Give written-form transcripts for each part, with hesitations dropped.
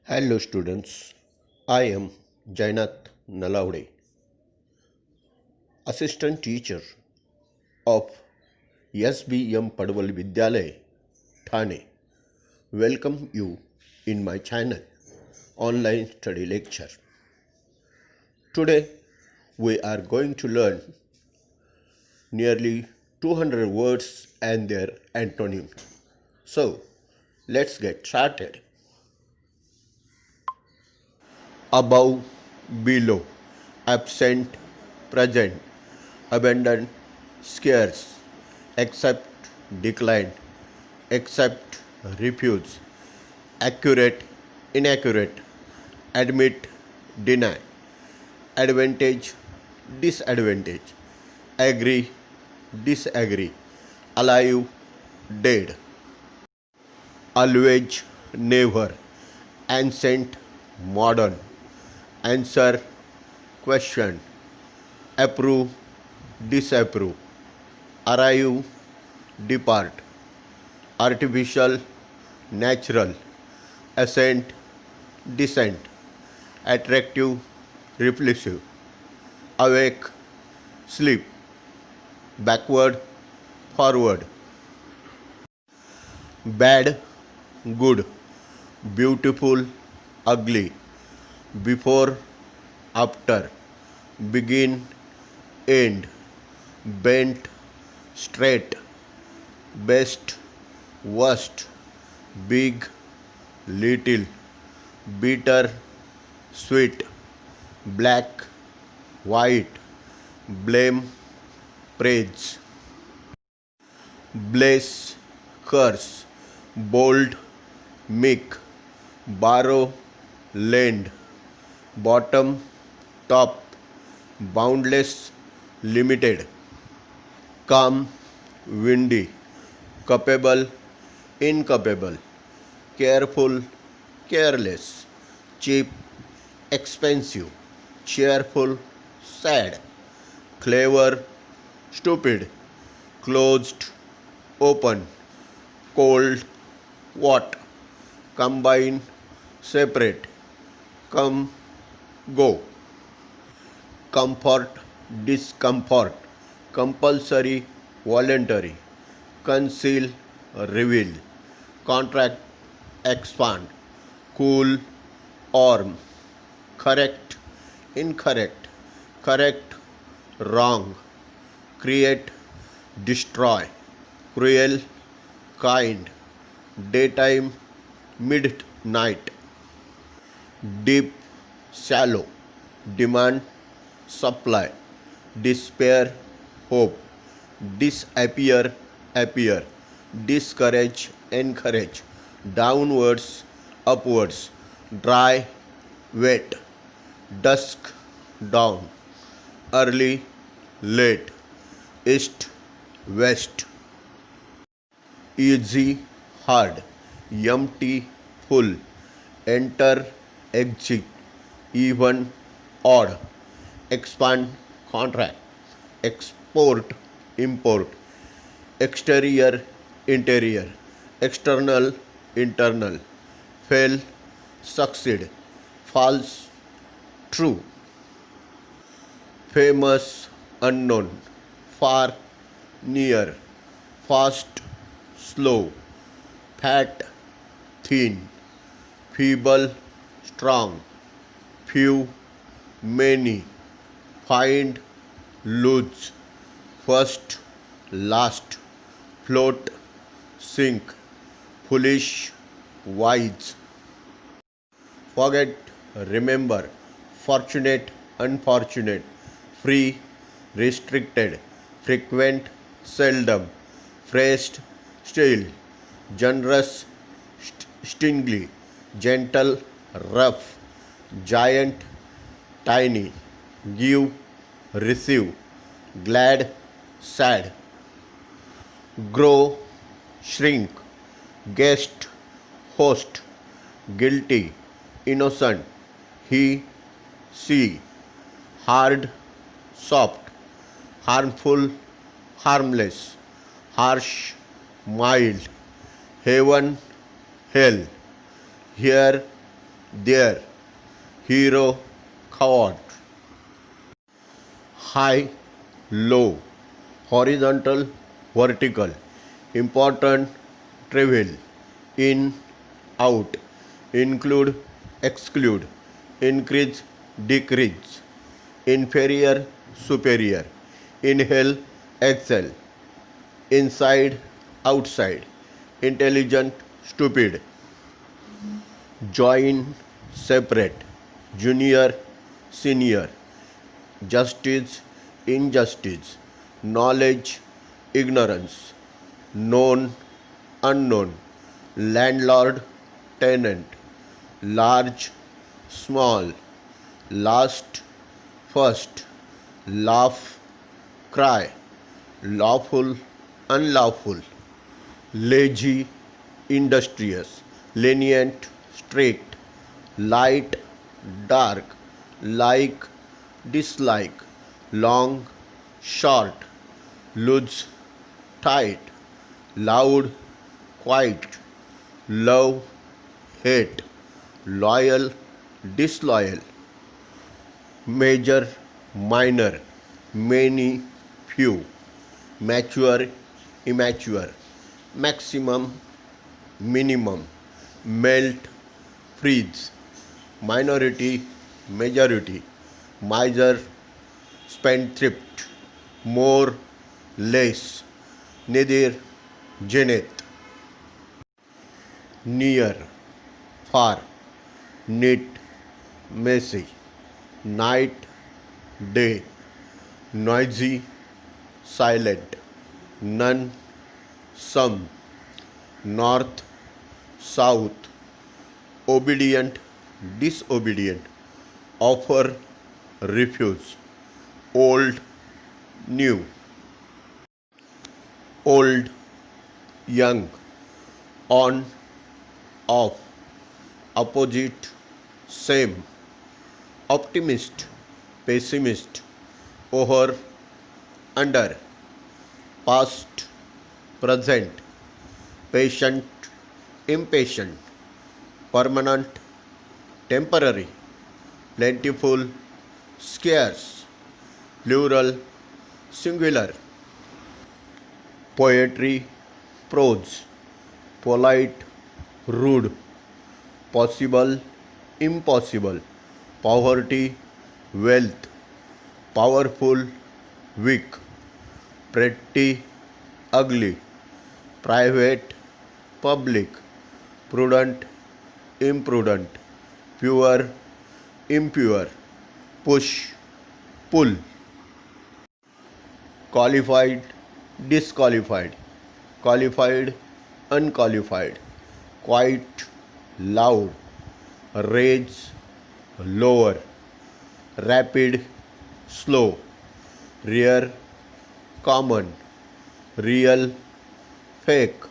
Hello students, I am Jainath Nalaude, assistant teacher of SBM Padwal Vidyalay, Thane. Welcome you in my channel, online study lecture. Today we are going to learn nearly 200 words and their antonyms. So let's get started. Above, below, absent, present, abandoned, scarce, accept, decline, accept, refuse, accurate, inaccurate, admit, deny, advantage, disadvantage, agree, disagree, alive, dead, always, never, ancient, modern, answer, question, approve, disapprove, arrive, depart, artificial, natural, ascent, descent, attractive, repulsive, awake, sleep, backward, forward, bad, good, beautiful, ugly, before, after, begin, end, bent, straight, best, worst, big, little, bitter, sweet, black, white, blame, praise, bless, curse, bold, meek, borrow, lend, bottom, top, boundless, limited, calm, windy, capable, incapable, careful, careless, cheap, expensive, cheerful, sad, clever, stupid, closed, open, cold, what, combine, separate, come, go, comfort, discomfort, compulsory, voluntary, conceal, reveal, contract, expand, cool, arm, correct, incorrect, correct, wrong, create, destroy, cruel, kind, daytime, midnight, deep, shallow, demand, supply, despair, hope, disappear, appear, discourage, encourage, downwards, upwards, dry, wet, dusk, dawn, early, late, east, west, easy, hard, empty, full, enter, exit, even, odd, expand, contract, export, import, exterior, interior, external, internal, fail, succeed, false, true, famous, unknown, far, near, fast, slow, fat, thin, feeble, strong, few, many, find, lose, first, last, float, sink, foolish, wise, forget, remember, fortunate, unfortunate, free, restricted, frequent, seldom, phrased, still, generous, stingly, gentle, rough, giant, tiny, give, receive, glad, sad, grow, shrink, guest, host, guilty, innocent, he, she, hard, soft, harmful, harmless, harsh, mild, heaven, hell, here, there, hero, coward. High, low, horizontal, vertical, important, trivial, in, out, include, exclude, increase, decrease, inferior, superior, inhale, exhale, inside, outside, intelligent, stupid, join, separate, junior, senior, justice, injustice, knowledge, ignorance, known, unknown, landlord, tenant, large, small, last, first, laugh, cry, lawful, unlawful, lazy, industrious, lenient, strict, light, dark, like, dislike, long, short, loose, tight, loud, quiet, love, hate, loyal, disloyal, major, minor, many, few, mature, immature, maximum, minimum, melt, freeze, minority, majority, miser, spendthrift, more, less, nadir, zenith, near, far, neat, messy, night, day, noisy, silent, none, some, north, south, obedient, disobedient, offer, refuse, old, new, old, young, on, off, opposite, same, optimist, pessimist, over, under, past, present, patient, impatient, permanent, temporary, plentiful, scarce, plural, singular, poetry, prose, polite, rude, possible, impossible, poverty, wealth, powerful, weak, pretty, ugly, private, public, prudent, imprudent, pure, impure, push, pull, qualified, disqualified, qualified, unqualified, quite, loud, raise, lower, rapid, slow, rare, common, real, fake,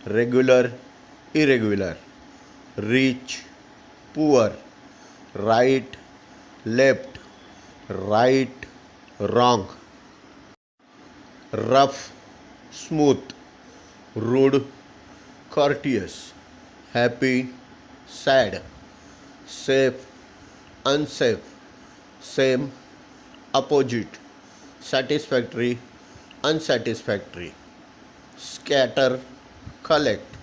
regular, irregular, rich, poor, right, left, right, wrong, rough, smooth, rude, courteous, happy, sad, safe, unsafe, same, opposite, satisfactory, unsatisfactory, scatter, collect,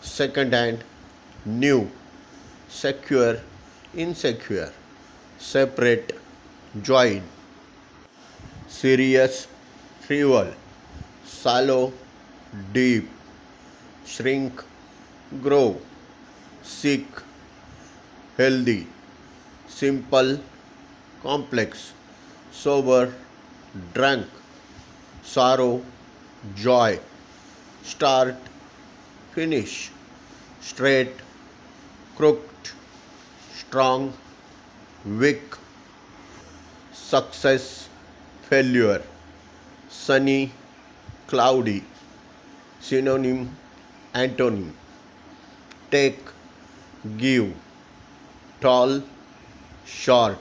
second hand, new, secure, insecure, separate, join, serious, trivial, shallow, deep, shrink, grow, sick, healthy, simple, complex, sober, drunk, sorrow, joy, start, finish, straight, crooked, strong, weak, success, failure, sunny, cloudy, synonym, antonym, take, give, tall, short,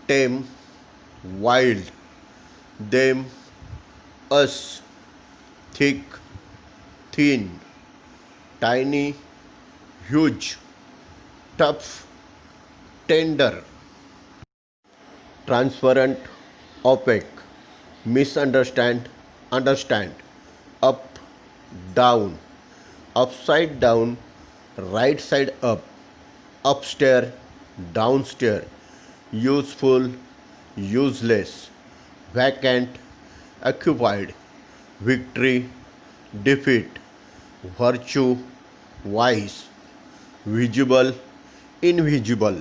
tame, wild, them, us, thick, thin, tiny, huge, tough, tender, transparent, opaque, misunderstand, understand, up, down, upside down, right side up, upstairs, downstairs, useful, useless, vacant, occupied, victory, defeat, virtue, vice, visible, invisible,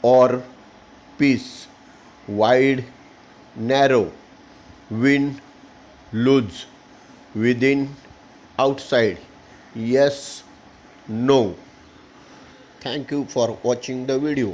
or peace, wide, narrow, win, lose, within, outside, yes, no. Thank you for watching the video.